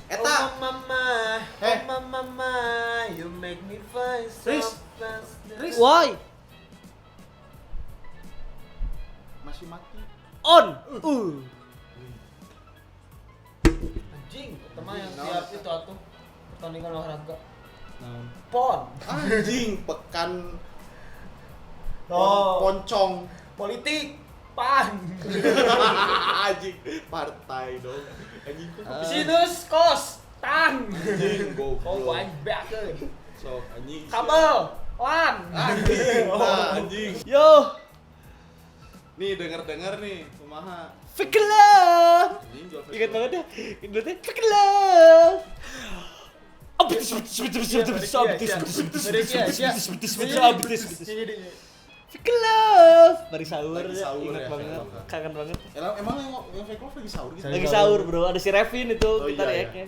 Eta. Oh mama, oh mama, you make me fly so Riz. fast. Riz. Why? Masih mati. On. Anjing, pertama yang Nah, siap itu atuh pertandingan olahraga. Nah. Pon. Anjing pekan Oh. poncong. Politik. Pan. Anjing partai dong. Anjing kok Sinus kos. Tan. anjing Oh, goblok. baik banget. Sok anjing. Kabel. Lan. Anjing. Nah, anjing. Yo, Nih denger-denger nih, kumaha. fake love. Anjing jual Ingat banget ya, dulu teh fake love. Fake love. Bari sahur, Lagi sahur ingat ya, banget, fake love. kangen banget. Emang yang fake love lagi sahur gitu. Lagi sahur bro, ada si Revin itu Oh, kita iya, react-nya.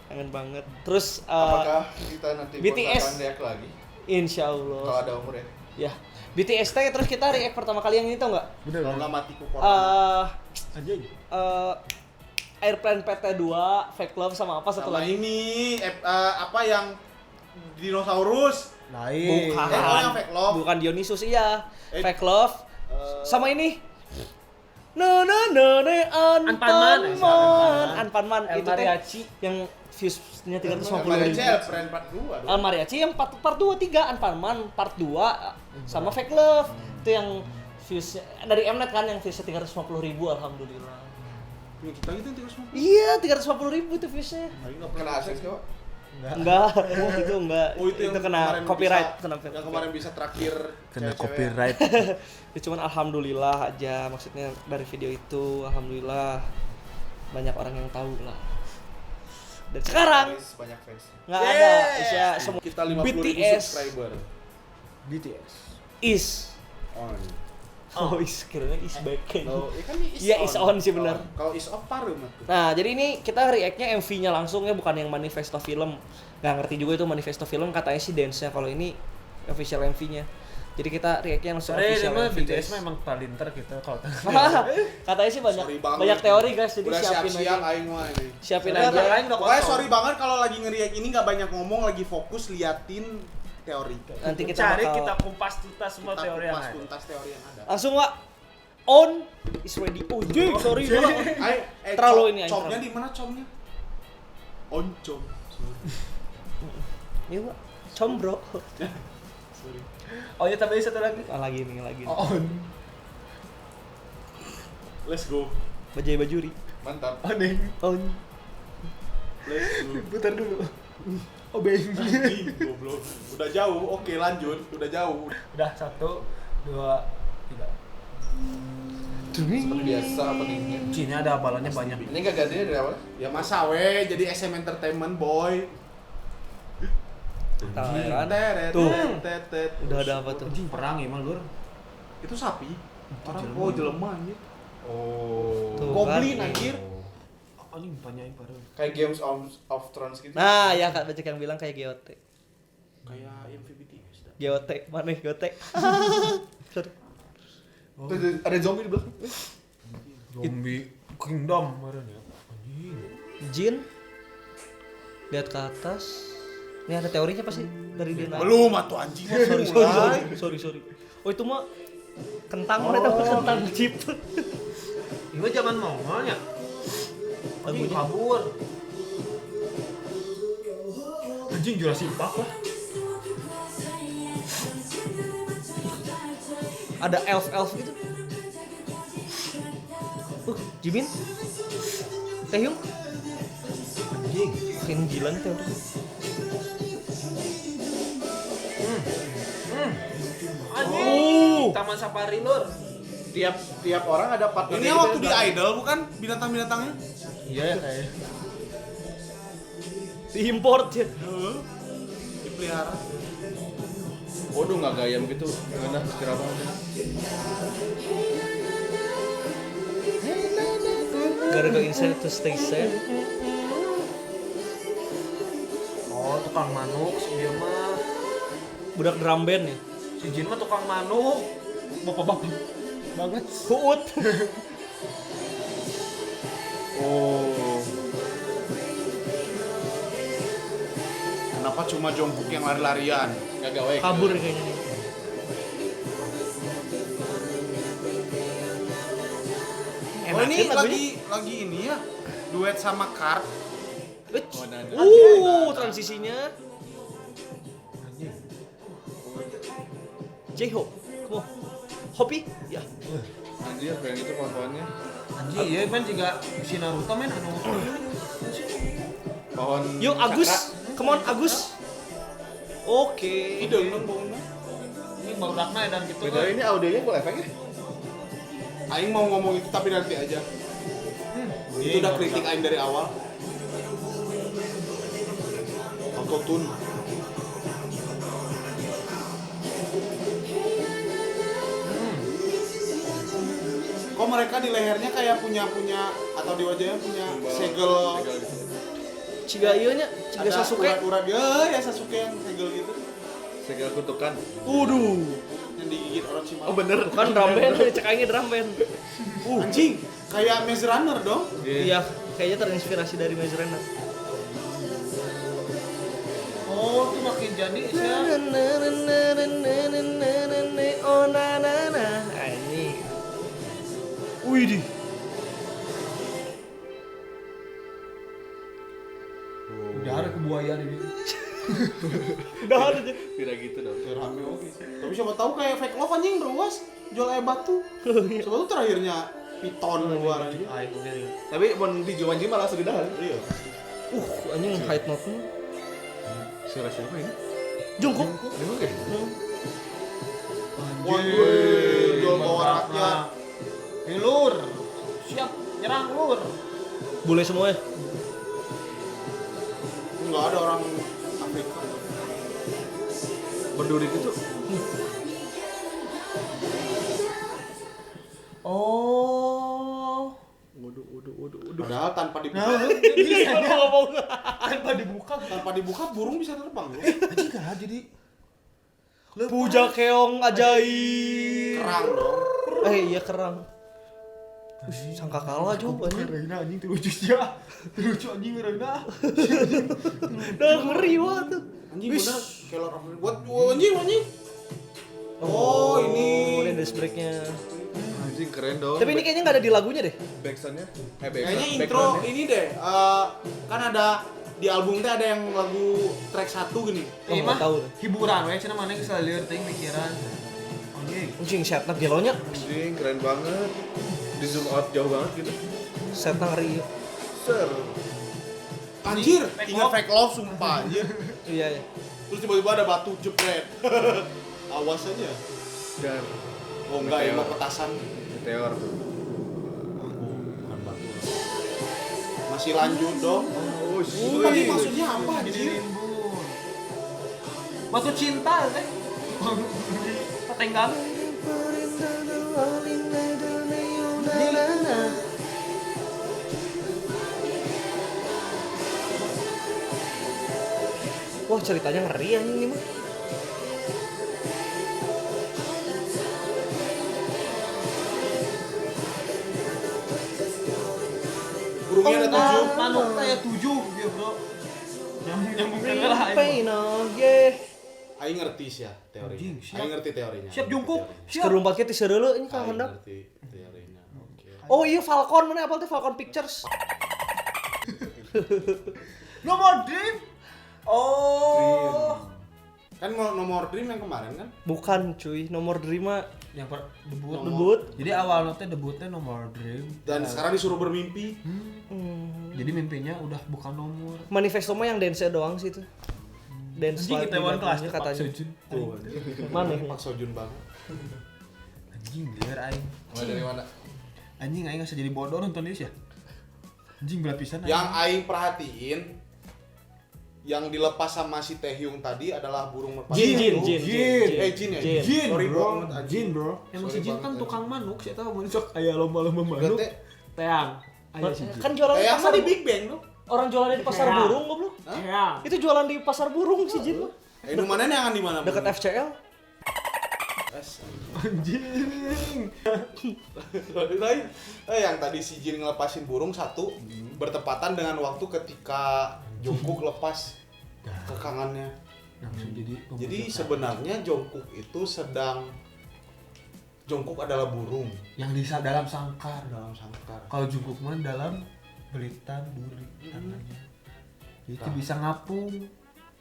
Kangen banget. Terus Apakah kita nanti BTS? akan react lagi? Insya Kalau Allah. ada umur ya. Ya, BTS teh terus kita react pertama kali yang ini tau nggak? Bener. Kalau nggak mati ku corona. Anjing. Airplane PT2, Fake Love sama apa satu Sama lagi? ini apa yang dinosaurus? Lain. Bukan. Oh, yang Fake Love. Bukan Dionysus iya. Eh, Fake Love. Eh, Sama ini. No no no no Anpanman. Anpanman El itu teh Mariachi. yang views-nya 350 Mariachi ribu. Friend Part 2 dong. El Mariachi yang part 2 3, Anpanman part 2 sama Fake Love. Itu yang views dari Mnet kan yang viewsnya 350 ribu alhamdulillah. Yang kita gitu terus mau. Iya, 350 ribu tuh viewsnya. Lagi nggak pernah akses kok. Enggak, itu enggak. Oh itu yang kena kemarin copyright, bisa, kena yang kemarin bisa terakhir Kena cewek-cewek. copyright. Ya cuman alhamdulillah aja, maksudnya dari video itu alhamdulillah banyak orang yang tahu lah. Dan sekarang Fans, banyak fans. nggak ada Isya semua Kita 50.000 BTS subscriber. BTS. is On. oh is kiranya is back Kalau ya kan Iya, is on sih benar. Kalau is off paru mah tuh. Nah jadi ini kita react-nya MV-nya langsung ya, bukan yang manifesto film. Nggak ngerti juga itu manifesto film, katanya sih dance-nya. Kalau ini official MV-nya. Jadi kita react-nya langsung Sorry, ini official mah MV BTS guys. mah emang palinter kita kalau Katanya sih banyak Sorry banget. banyak teori guys, jadi Udah siapin siap-siap aja. aing mah ini. Siapin Udah, aja. lain udah Pokoknya kosong. sorry banget kalau lagi nge-react ini nggak banyak ngomong, lagi fokus liatin teori. Nanti kita cari, bakal kita kumpas tuntas semua Kita teori yang kupas ada. tuntas teori yang ada. langsung Wak. On is ready. Oh, jing, sorry jing. Wak. Terlalu ini, Comnya terlalu. di mana comnya? On com. Iya, Wak. Combro. Sorry. Oh iya, tapi satu lagi. Lagi nih, lagi. On. Let's go. Bajai bajuri. Mantap. Aneh. On. Let's go. Putar dulu. Oh, beng. Anjing, goblok. Udah jauh. Oke, lanjut. Udah jauh. Udah 1, 2, 3. Seperti biasa openingnya. Cina ada balonnya banyak. Ini enggak gantinya dari awal? Ya masa we, jadi SM Entertainment boy. Taran. Teret, Tuh. tet, tet. Udah ada apa tuh? Anjing perang emang lur. Itu sapi. Orang jelema. oh jelema anjir. Oh. Tuh, Goblin kan. anjir. Anjing banyakin baru. Kayak Games of Thrones gitu. Nah, ya Kak banyak yang bilang kayak GOT. Kayak MVBTS dah. GOT, mana GOT? Sorry. Tuh, ada zombie di belakang. Zombie Kingdom kemarin ya. Anjing. Jin. Lihat ke atas. Ini ada teorinya pasti dari dia. Belum atuh anjing. Sorry. Oh itu mah kentang mana tahu kentang chip. Ini zaman mongolnya. Anjing Lagunya kabur. Anjing Jurassic Park lah. ada elf gitu. Jimin. Taehyung. Anjing. Makin gila nih teori. Anjing. Taman Safari lur. Tiap orang ada partner. Ini yang waktu di Idol bukan binatang-binatangnya? Iya ya kayak. Diimport ya. Dipelihara. Waduh nggak gayam gitu. Gimana kira banget. Gara-gara inside to stay safe. Oh, tukang manuk si dia mah. Budak drum band ya. Si Jin mah tukang manuk. Bapak-bapak banget. Kuut. Oh. Kenapa cuma Jungkook yang lari-larian? Gak gawe. Kabur kayaknya nih. Oh ini Enakin lagunya. lagi ini ya, duet sama Kart. Transisinya. J-Hope. Come on. Hopi? Ya. Anjir, kayak gitu pohonnya. Anjir, iya kan juga si Naruto men anu. Pohon. Yuk Agus. Come on Agus. Oke. Idol dong baunya. Ini baru dakna dan gitu. Beda ini audionya boleh efeknya? Aing mau ngomong itu tapi nanti aja. Itu udah kritik Aing dari awal. Autotune. Kok mereka di lehernya kayak punya atau di wajahnya punya segel Ciga ieu nya, ciga ada Sasuke. urat-urat ya Sasuke yang segel gitu Segala kutukan. Waduh. yang digigit Orochimaru. Oh bener. Bukan drum band, cek aing drum band. Anjing, kayak Maze Runner dong. Iya, kayaknya terinspirasi dari Maze Runner. Oh, tuh makin jadi sih. Oh na na na. Ini. Wih di. Udah ada kebuayaan ini. Udah ada aja. Tidak gitu dong. Ya, rame oke sih. Tapi siapa tahu kayak fake love anjing ruas jual air batu. Siapa tahu terakhirnya piton keluar anjing. Ah, itu dia. Tapi mau di Jumanji malah sudah. Iya. Anjing height note-nya. Siapa ini? Jungkook. Memang ya? Waduh, jual bawa rakyat. Ini lur. Siap nyerang lur. Boleh semuanya. Enggak ada orang Afrika. Berduri gitu. Oh. Waduh. Padahal tanpa dibuka, Nah, bisa ngomong. tanpa dibuka burung bisa terbang loh. Anjing kan jadi Puja keong ajaib. Kerang dong. Iya kerang. Sangka kalah juga anjing. Reina anjing lucu sih ya. Lucu anjing Reina. Udah ngeri banget tuh. Anjing bener kayak Lord of the Buat anjing. Oh, ini. dance break-nya. Anjing keren dong. Tapi ini kayaknya nggak ada di lagunya deh. Backsoundnya? Kayaknya intro ini deh. Kan ada di album teh ada yang lagu track 1 gini. Oh, nggak tahu. Hiburan we cenah mana geus lieur teuing mikiran. Anjing. Anjing setnya gelonya. Anjing keren banget. Di zoom out jauh banget gitu. Setnya ngeri. Ser. Anjir, Fake tinggal love. fake love sumpah anjir. Iya. Terus tiba-tiba ada batu jepret. Awas aja. Dan Oh enggak, emang petasan. meteor tuh. Bukan batu. Masih lanjut dong. Oh, Itu tadi maksudnya apa anjir? Rimbun. Batu cinta teh. Petenggang. Wah ceritanya ngeri anjing ini mah. Burungnya ada 7. Manuk kayak 7 dia, Bro. Nyambung ke lah. Pain oh yeah. Aing ngerti sih ya teorinya. Anjing, siap. Aing ngerti teorinya. Siap jungkuk. Siap. Kerumpat kita sereule ini Aing kan hendak. ngerti teorinya. Oke. Oh iya Falcon mana apa tuh Falcon Pictures. Nomor dream. Oh. Kan nomor dream yang kemarin kan? Bukan cuy, nomor Dreama Yang debut. debut. Jadi awal notnya debutnya nomor dream. Dan sekarang disuruh bermimpi. Jadi mimpinya udah bukan nomor. Manifesto mah yang dance doang sih itu. Dance Anjing kita one kelas katanya. Tuh, Mana? Pak Sojun banget. Anjing liar aing. Mulai dari mana? Anjing aing nggak jadi bodoh nonton dia sih ya. Anjing berat pisan Yang Aing perhatiin yang dilepas sama si Taehyung tadi adalah burung merpati. Jin. Jin ya? Jin. Sorry banget anjing. Jin, Bro. Emang si Sorry Jin banget, kan anjing. tukang manuk, saya tahu mun sok aya lomba-lomba manuk. Berarti Teang. Aya si Jin. Kan jualan di Taehyung pasar mah di Big Bang tuh. Orang jualannya di pasar Ya. burung goblok. Teang. Itu jualan di pasar burung si Jin mah. Ini mana nih yang di mana? Dekat FCL. Anjing. Yang tadi si Jin ngelepasin burung satu bertepatan dengan waktu ketika Jungkook lepas kekangannya. Langsung jadi Jadi pemujaan. sebenarnya Jungkook itu Jungkook adalah burung yang di dalam sangkar. dalam sangkar. Kalau Jungkook mah dalam belitan duri tangannya. Itu bisa ngapung.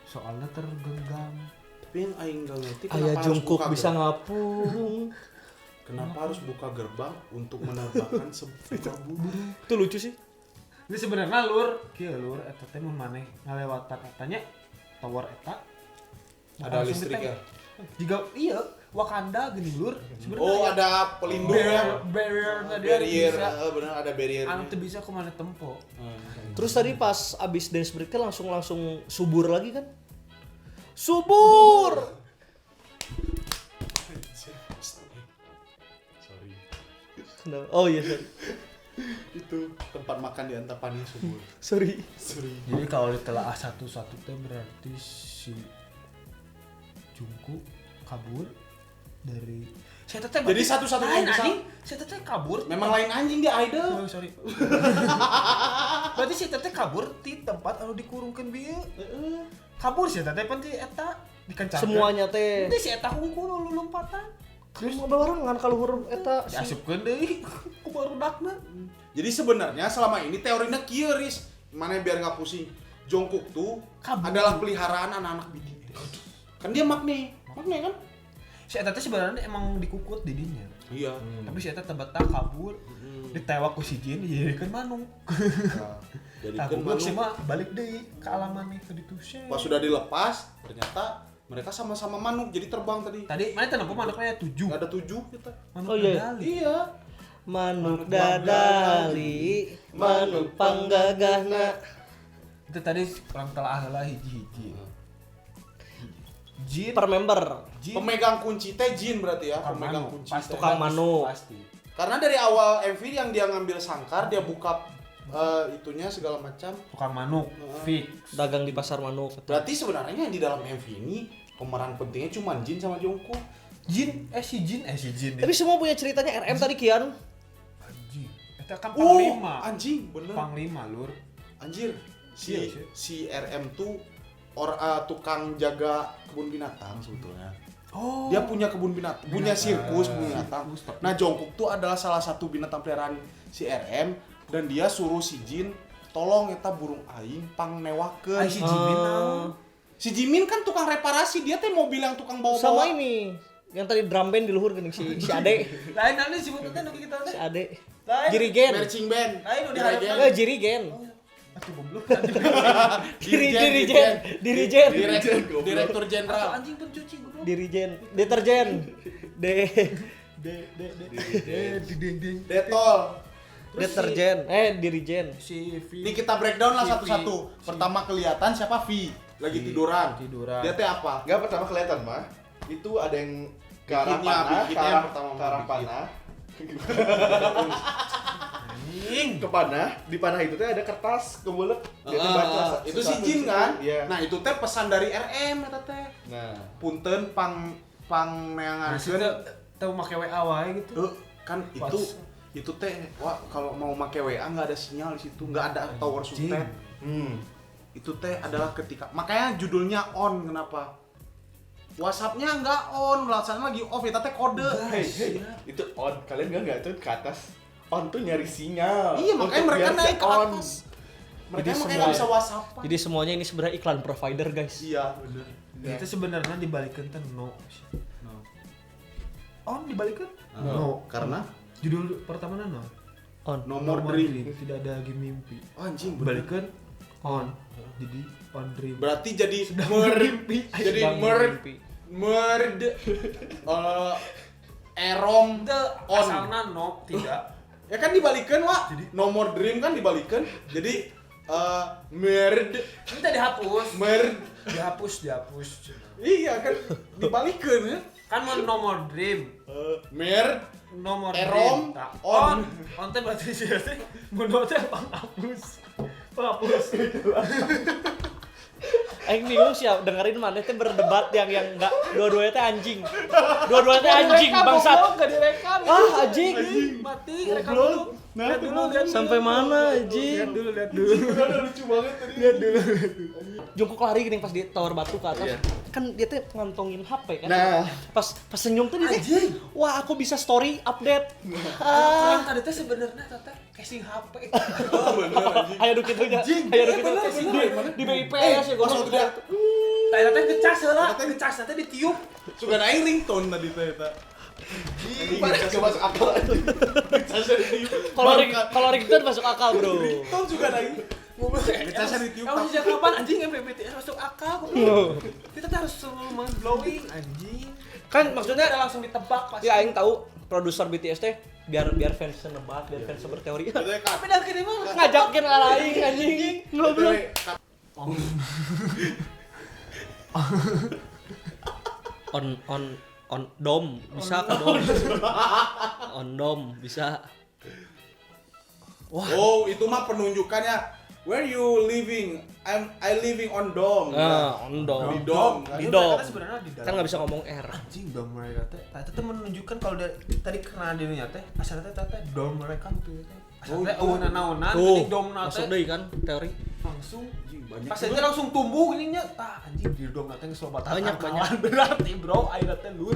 Soalnya tergenggam. Tapi yang aing gak ngerti Ayah kenapa harus Jungkook buka bisa gerbang? ngapung. Kenapa harus buka gerbang untuk menerbangkan sebuah burung? Itu lucu sih. Ini sebenarnya lur, kieu lur eta teh mun maneh ngalewatan etanya tower eta Ada langsung listrik ditembak. ya? Juga iya Wakanda gini lur. Sebenarnya Oh, ada pelindung ya? barrier-nya dia Barrier, bisa. benar ada barriernya. Anu teu bisa kemana tempo. Terus tadi pas abis dance break langsung subur lagi kan? Subur. Sorry. Kenapa? Oh iya sorry. Itu tempat makan di Antapani subur. Sorry. Jadi kalau ditelaah satu-satu teh berarti si Jungkook kabur dari saya teteh Jadi satu-satunya lain yang bisa- anjing saya teteh kabur Memang lain anjing dia idol. oh, sorry berarti si teteh kabur di tempat anu dikurungkeun bieu kabur si teteh pan ti eta dikencarkeun Semuanya teh. teh si eta hungkul nu lompatan Terus ada orang kan kalau huruf eta si diasupkeun deui ku barudakna Jadi sebenarnya selama ini teorinya kieu Riz. Mana biar nggak pusing. Jungkook tuh Kabur. adalah peliharaan anak-anak bidik. Kan dia magne kan? si eta teh sebenarnya emang dikukut di dinya Iya. tapi si eta teu betah kabur ditewak ku si Jin dijadikeun manuk Jadi Nah, kan goblok sih manuk. mah balik deui ke alaman ke ditu sih. Pas sudah dilepas, ternyata mereka sama-sama manuk jadi terbang tadi. Tadi mana teh nampak manuknya 7. Nggak ada 7 kita. Manuk Oh, iya. dadali. Iya. manuk dadali, manuk panggagahna. Itu tadi orang telah lah hiji-hiji. Jin Per member. Jin Pemegang kunci teh Jin berarti ya, tukang pemegang manuk. kunci. Pasti, teh. tukang manuk. Pasti. Karena dari awal MV yang dia ngambil sangkar, dia buka itunya segala macam. Tukang manuk fix. Dagang di pasar manuk. Berarti sebenarnya yang di dalam MV ini pemeran pentingnya cuma Jin sama Jungkook. Jin si Jin. Tapi semua punya ceritanya RM tadi Kian. Anjing. Eta kan Oh, panglima. anjing, bener. Panglima lur. Anjir, Iya, si RM tuh tukang jaga kebun binatang sebetulnya. Oh. Dia punya kebun binatang, punya sirkus kebun binatang. Sirkus, tapi- Nah, Jungkook tuh adalah salah satu binatang peliharaan si RM dan dia suruh si Jin tolong eta burung aing pang newakeun. Ai si Jimin naon? Si Jimin kan tukang reparasi, dia teh mobil yang tukang bawa-bawa. Sama ini yang tadi drum band di luhur geuning si Ade. Lain nanti sebutnya nu kita Si teh. Ade. Lain. Jirigen. Marching band. Lain udah Dirigen. harapkan. Jirigen. Atuh goblok. Dirigen. Direktur jenderal. Anjing pencuci goblok. Dirigen. Deterjen. Ding. Detol. Deterjen. Dirigen. Si V. Ini kita breakdown lah Si satu-satu. V. Pertama kelihatan siapa V lagi V. tiduran. Tiduran. Dia teh apa? Enggak pertama kelihatan mah. Itu ada yang ke arah Bikinnya, panah, ke bikinnya arah, pertama ke arah bikin. panah. Anjing. Ke panah, di panah itu teh ada kertas kebulet. Dia teh baca Itu si sesuatu Jin di situ. kan? Iya. Nah, itu teh pesan dari RM eta teh. Nah, Punten pang Nah, neangakeun. tahu make WA wae gitu. Kan itu teh wah kalau mau make WA nggak ada sinyal di situ, nggak ada tower Anjing. suntet. Itu teh adalah ketika makanya judulnya on kenapa? WhatsApp-nya nggak on, laksana lagi off, itu teh kode. hey, itu on. Kalian enggak tuh ke atas. On tuh nyari sinyal. Iya, makanya Untuk mereka biar naik ke on. atas. Mereka Jadi makanya semua- nggak bisa WhatsApp. Jadi semuanya ini sebenarnya iklan provider, guys. Iya, bener. Itu sebenarnya dibalikin teh no. On dibalikin? No. Karena Judul pertamanya no. On. No More Dream. Tidak ada lagi mimpi. Oh, anjing bener. Balikin on. Jadi on dream. Berarti jadi bermimpi. jadi Sedang bermimpi. erom Itu on. asalnya no, tidak. Ya kan dibalikan wah. No More Dream kan dibalikan. Jadi merd Itu dihapus. Dihapus. Iya kan dibalikan ya. Kan mau nomor dream. Merd Nomor Erom, dream. Nah, on. On teh berarti sih teh mun teh penghapus. Penghapus. Aing bingung sih dengerin mana teh berdebat yang enggak dua-duanya teh anjing. Dua-duanya teh anjing bangsat. Enggak direkam. Ah, anjing. Mati rekam dulu. Nah, Sampai mana anjing? Lihat dulu. Udah lucu banget tadi. Lihat dulu. Jongkok lari gini pas di tower batu ke atas. Iya. Kan dia tuh ngantongin HP kan. Nah. Pas senyum tuh dia. Wah, aku bisa story update. Orang tadi teh sebenarnya teh casing HP. Aya dukit heula. Aya dukit di BIP ya sih Pas waktu dia Tadi teh ngecas heula, ngecas teh ditiup. suka naik ringtone tadi teh eta. Coba masuk akal. Kalau ringtone masuk akal, Bro. Ringtone juga naik. Ngecasnya ditiup. Kamu sejak kapan anjing BTS masuk akal? Kita tuh harus selalu mind-blowing anjing. Kan maksudnya Kita langsung ditebak pasti. ya aing tahu produser BTS teh biar fans nebak, biar fans berteori. Tapi dah kini mah Ngajakin aing anjing. Ngobrol. On dom bisa ke dom. On dom bisa. Oh, itu mah penunjukannya. Where you living? I living on dome. Nah, on dom. Di dom. Di Mereka dom. teh sebenarnya di dalam. Kan nggak bisa ngomong R. Anjing dom mereka teh. Tadi menunjukkan kalau tadi karena dirinya teh asalnya teh dom mereka tuh teh. Asalnya awana-awana Tuh, jadi dom na masuk teh deui kan teori. langsung Banyak. pas aja langsung tumbuh ininya tah anjing di dom na teh geus loba Banyak. berarti bro ayeuna teh lur.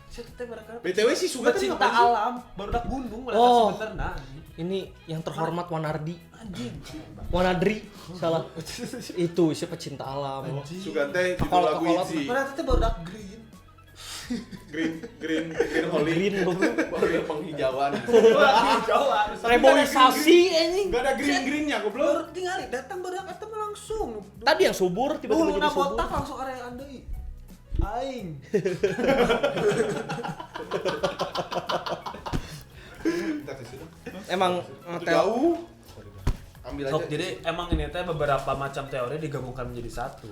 Sia teh mereka BTW sih suka pecinta alam barudak gunung mereka Oh. sebenarnya anjing. Ini yang terhormat Wanardi. Anjing. Wanadri salah. Itu si pecinta alam. Suka teh judul Kolot- lagu kolot. Itzy. Mereka teh barudak green. Green holy. Green goblok. Barudak penghijauan. Barudak hijauan. Reboisasi anjing. Enggak ada green-greennya goblok. Baru tinggal datang barudak eta mah langsung. Tadi yang subur tiba-tiba jadi Huluna subur. botak langsung area andai. Aing. Emang Itu teori jauh. Ambil aja. Sok, jadi emang ini teh beberapa macam teori digabungkan menjadi satu.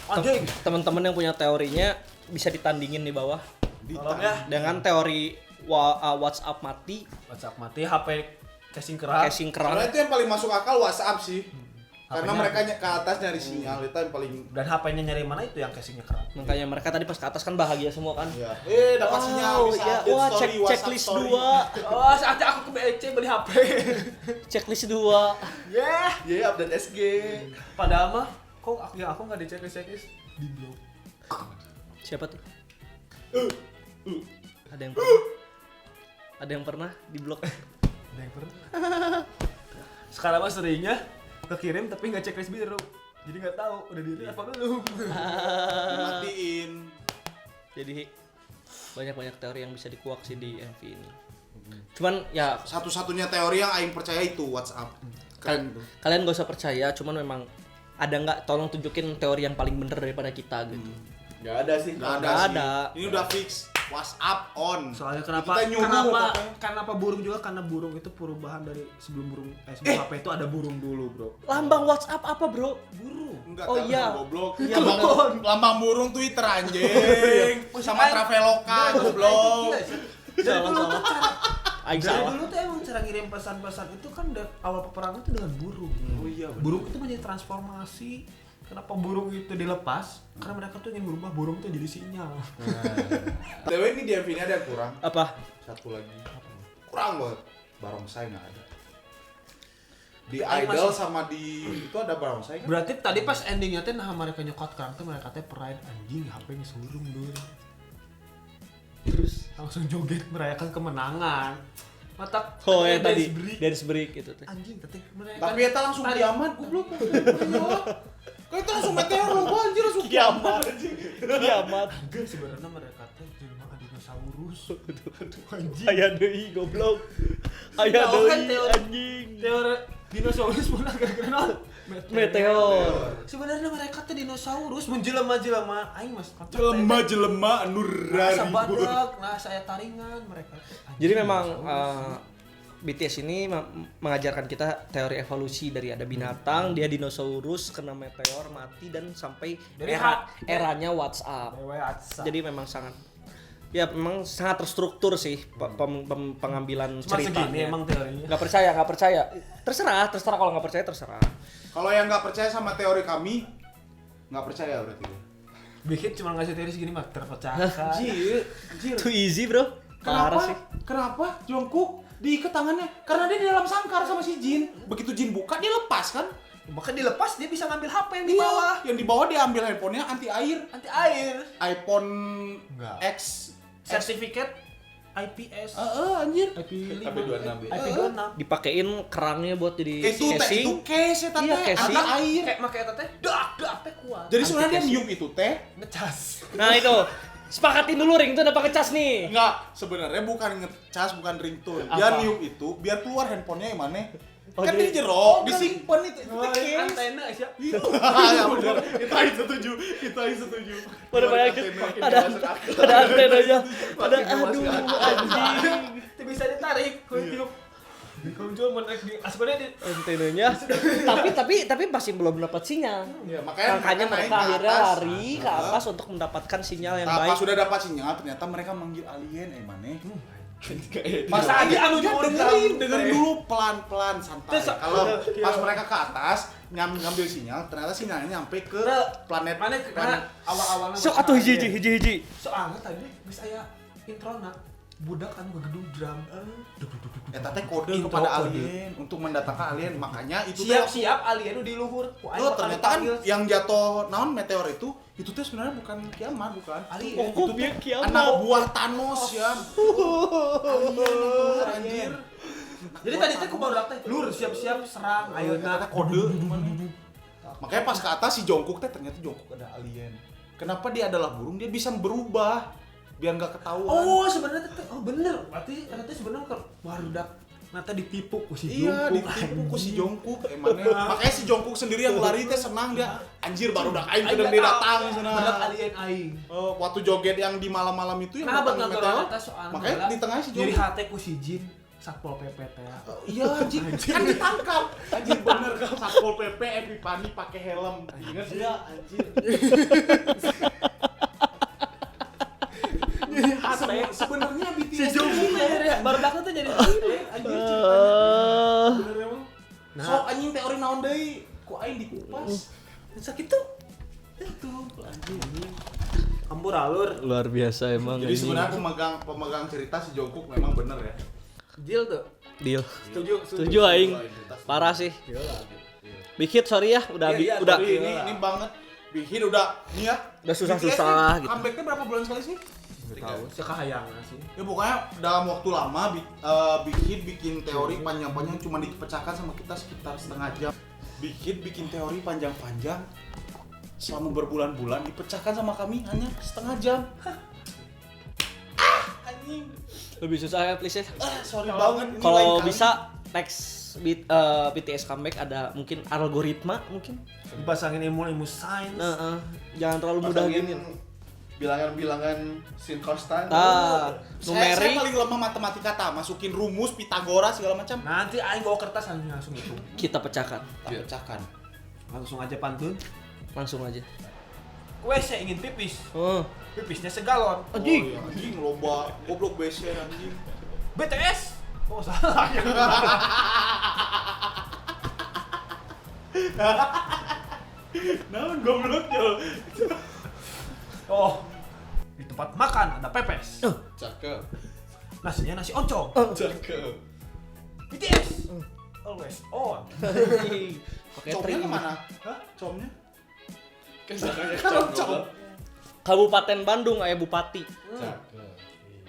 Anjing. teman-teman yang punya teorinya bisa ditandingin di bawah Tolong ya. dengan teori WhatsApp mati, WhatsApp mati, HP casing keras. casing Karena kerang. itu yang paling masuk akal WhatsApp sih. Karena HP-nya. mereka ke atas nyari sinyal itu yang paling. Dan HP-nya nyari mana itu yang casingnya keras. Makanya mereka tadi pas ke atas kan bahagia semua kan. Ya. Dapat sinyal bisa ya, update wah story, WhatsApp checklist story. 2. Oh, saatnya aku ke BEC beli HP. Checklist 2. Yeah. Iya, update SG. Padahal mah kok aku enggak di checklist di blok. Siapa tuh? Ada yang pernah? Ada yang pernah di blok? Ada yang pernah. Sekarang mah seringnya kekirim tapi nggak checklist biru. Jadi nggak tahu udah di apa belum. Dimatiin. Jadi banyak teori yang bisa dikuak sih di MV ini. Cuman ya Satu-satunya teori yang aing percaya itu WhatsApp. Keren tuh. kalian gak usah percaya, cuman memang ada nggak tolong tunjukin teori yang paling bener daripada kita gitu. Nggak ada sih. Nggak Nggak sih. ada. Ini udah fix. WhatsApp on. Soalnya kenapa Kita nyuruh, katanya. kenapa burung juga karena burung itu perubahan dari sebelum HP itu ada burung dulu, Bro. Lambang WhatsApp apa, Bro? Burung. Enggak, Oh telepon iya. goblok. Iya, Lambang burung Twitter anjing. Sama Traveloka goblok. Dari dulu tuh cara Aing dari salah. dulu tuh emang cara ngirim pesan-pesan itu kan dari awal peperangan itu dengan burung. Oh iya, bener. Burung itu menjadi transformasi. Kenapa burung itu dilepas? Karena mereka tuh ingin merubah burung itu jadi sinyal. TW ini di MV ini ada yang kurang. Apa? Satu lagi. Kurang banget. Barongsai nggak ada. Di Aing Idol masih- sama di itu ada barongsai kan? Berarti tadi pas endingnya teh nah mereka nyokot kerang tuh mereka teh pride anjing HP geus urung dulu. Terus langsung joget merayakan kemenangan. Mata Oh yang tadi dance break. dance break gitu teh. Anjing tadi merayakan. Tapi eta langsung kiamat goblok. Kok itu langsung meteor loh anjir langsung Kiamat. Kiamat. Enggak sebenarnya mereka teh jelema dinosaurus. Anjing. Aya deui goblok. Aya Tahu kan deui teori- anjing. Teori dinosaurus mana gara-gara naon? Meteor. Sebenarnya mereka teh dinosaurus menjelema-jelema aing mas. jelema Rasa badak, nah saya taringan mereka. Jadi memang BTS ini mengajarkan kita teori evolusi dari ada binatang, dia dinosaurus, kena meteor, mati dan sampai Dari eranya WhatsApp. Jadi memang sangat terstruktur sih pengambilan cuma cerita. segini emang teorinya. Nggak percaya. Terserah kalau nggak percaya terserah. Kalau yang nggak percaya sama teori kami, nggak percaya berarti. Bikin cuma ngasih teori segini mah terpecahkan. Anjir. Too easy bro. Parah sih. Kenapa Jungkook diikat tangannya karena dia di dalam sangkar sama si Jin. Begitu Jin buka dia lepas kan? Maka dilepas dia bisa ngambil HP yang di Iya, bawah. yang di bawah dia ambil handphonenya anti air. Anti air. iPhone Enggak. X. Sertifikat IPS. Anjir. IP5. IP26. Dipakein kerangnya buat jadi Itu teh casing. itu case ya teh. Iya, casing. Ada air. Kayak make eta teh dak teh kuat. Jadi sebenarnya dia niup itu teh ngecas. Nah itu, sepakatin dulu ring itu udah pakai cas nih. enggak, sebenarnya bukan ngecas, bukan ringtone. Dia Apa? niup itu biar keluar handphonenya yang mana. Oh, Kan jadi- di jero, disimpan itu case. Antena sih. Ya benar. Kita setuju. Udah bayangin, ada antenanya. Ada aduh anjing. Itu bisa ditarik tiup. Kalau jual menaik di sebenarnya di Antenanya. tapi masih belum dapat sinyal. Ya, makanya Makanya naik mereka ke akhirnya atas. lari ke atas untuk mendapatkan sinyal yang Nah, baik. pas sudah dapat sinyal, ternyata mereka manggil alien mana? Masa aja anu juga dengerin dulu pelan-pelan santai. Terus, Kalau udah, pas iya. mereka ke atas ngambil sinyal, ternyata sinyalnya nyampe ke planet mana awal-awalnya Sok atuh hiji. soalnya tadi geus aya introna budak anu ngegedung drum. Eta teh kode Intro kepada kode. alien untuk mendatangkan alien, makanya itu teh Siap-siap alien nu di luhur. Ku aing bakal ternyata kan dipanggil. yang jatuh naon meteor itu teh sebenarnya bukan kiamat, bukan. Alien. Itu teh anak buah Thanos ya. Alien, anjir. Jadi tadi teh ku baru teh lur siap-siap serang ayeuna Kode makanya pas ke atas si Jongkok teh ternyata Jongkok ada alien. Kenapa dia adalah burung? Dia bisa berubah biar nggak ketahuan. Oh, sebenarnya teh bener. Berarti eta teh sebenarnya barudak nata ditipu ku si Iya, Jungkook. ditipu ku si Jongkok emangnya. Makanya si Jongkok sendiri yang lari teh senang dia. Anjir baru dak aing kedeung dia datang Badak sana. alien aing. Oh, waktu joget yang di malam-malam itu yang Nah, datang bakal meteor. atas soalnya. Makanya di tengahnya si Jadi Jongkok. hate ku si Jin Satpol PP teh. Iya anjir, kan ditangkap. Anjir bener kan Satpol PP Epipani pakai helm. Ingat enggak anjir? Sebenarnya BTS Si Jungkook ya, barudak tuh jadi hate anjir ceritanya. Bener emang. sok anjing teori naon deui ku aing dikupas. Sakit tuh. Itu anjing. Ampur alur. Luar biasa emang. Jadi sebenarnya pemegang cerita si Jongkok memang bener ya. Jil tuh. deal. Setuju. Aing. Parah sih. Big hit sorry ya, udah Iya, udah sorry. Ini banget. Bikin udah nih ya. Udah susah-susah BTS nih, gitu. Comebacknya berapa bulan sekali sih? Tahu, sekahayangna sih. Ya pokoknya dalam waktu lama bikin teori panjang-panjang cuma dipecahkan sama kita sekitar setengah jam. Bikin teori panjang-panjang selama berbulan-bulan dipecahkan sama kami hanya setengah jam. Anjing. Lebih susah ya please ya. Sorry banget. Ini lain Kalau kali. bisa next BTS comeback ada mungkin algoritma mungkin. Dipasangin ilmu sains. Nah, jangan terlalu mudah Pasangin gini. bilangan-bilangan sin konstan. Saya Saya numeri paling lemah matematika masukin rumus Pitagoras segala macam. Nanti aing bawa kertas langsung hitung. kita pecahkan. Tak pecahkan. Langsung aja pantun. Langsung aja. WC ingin pipis. Oh. Pipisnya segalon. Anjing. Oh, iya, anjing lomba goblok BC anjing. BTS. Oh salah. Naon goblok yo. Oh. Di tempat makan ada pepes. Cakep. Nasinya nasi oncom. Cakep. BTS. Always on. Pakai Comnya trik. kemana? Hah? Comnya? Cakep. Kabupaten Bandung aya bupati. Cakep.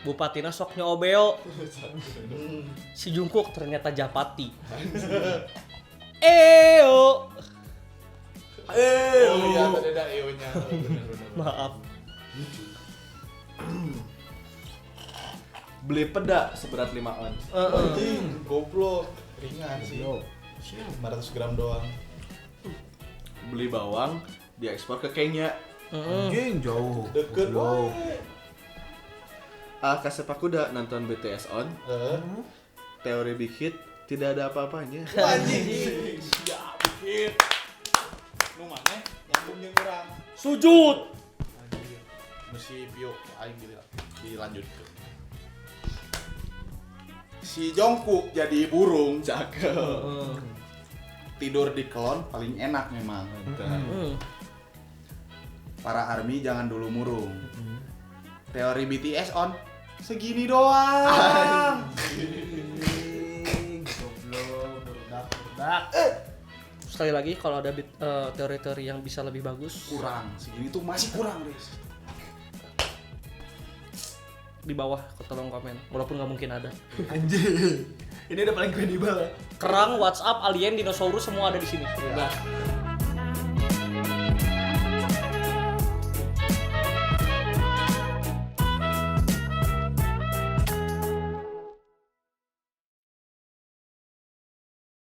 Bupatina sok nyobeo. Si Jungkook ternyata Japati. Eo. Oh iya tadi ada EO-nya. Bener. Maaf. Beli peda seberat 5 ons. Anjing, goblok. Ringan sih. 500 gram doang. Beli bawang diekspor ke Kenya. Anjing jauh. Deket Jauh. Alka sepak kuda nonton BTS on. Teori Big Hit tidak ada apa-apanya. Anjing. Siap, bikin. Nu mana? Nyambung jeung urang. Sujud. Anjir. Mesti bio aing dilanjutkeun. Si Jongkook jadi burung, Cakep. tidur di kelon paling enak memang. Para ARMY jangan dulu murung. Teori BTS on segini doang. Sekali lagi kalau ada teori-teori yang bisa lebih bagus Kurang, segini tuh masih kurang, Riz. di bawah tolong komen, walaupun nggak mungkin ada. Anjir. Ini udah paling kredibel ya. Kerang, WhatsApp, alien, dinosaurus semua ada di sini. Udah.